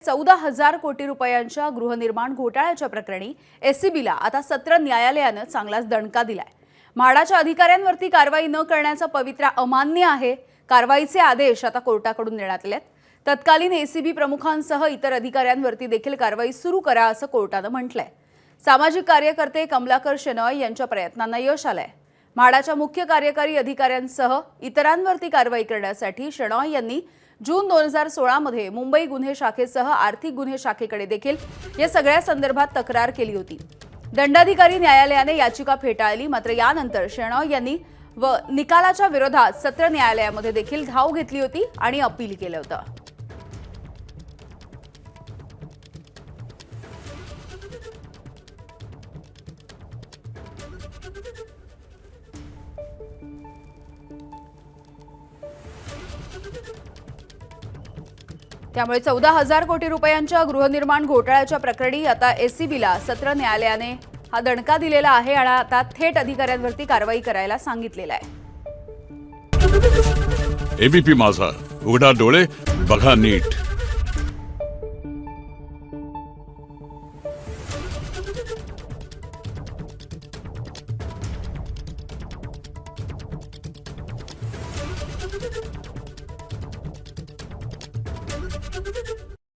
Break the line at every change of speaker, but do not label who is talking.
14,000 कोटी रुपयांच्या गृहनिर्माण घोटाळ्याच्या प्रकरणी एसीबीला आता सत्र न्यायालयानं चांगलाच दणका दिलाय। म्हाडाच्या अधिकाऱ्यांवरती कारवाई न करण्याचा पवित्रा अमान्य आहे। कारवाईचे आदेश आता कोर्टाकडून देण्यात आलेत। तत्कालीन एसीबी प्रमुखांसह इतर अधिकाऱ्यांवरती देखील कारवाई सुरू करा असं कोर्टानं म्हटलंय। सामाजिक कार्यकर्ते कमलाकर शेनॉय यांच्या प्रयत्नांना यश आलंय। म्हाडाच्या मुख्य कार्यकारी अधिकाऱ्यांसह इतरांवरती कारवाई करण्यासाठी शेनॉय यांनी जून 2016 मध्ये मुंबई गुन्हे शाखेसह आर्थिक गुन्हे शाखेकडे देखील या सगळ्या संदर्भात तक्रार केली होती। दंडाधिकारी न्यायालयाने याचिका फेटाळली, मात्र यानंतर शेनॉय यांनी निकालाच्या विरोधात सत्र न्यायालयामध्ये देखील धाव घेतली होती आणि अपील केलं होतं। त्यामुळे 14,000 कोटी रुपयांच्या गृहनिर्माण घोटाळ्याच्या प्रकरणी आता एसीबीला सत्र न्यायालयाने हा दणका दिलेला आहे आणि आता थेट अधिकाऱ्यांवरती कारवाई करायला सांगितलेलं आहे।
एबीपी माझा, उघडा डोळे बघा नीट।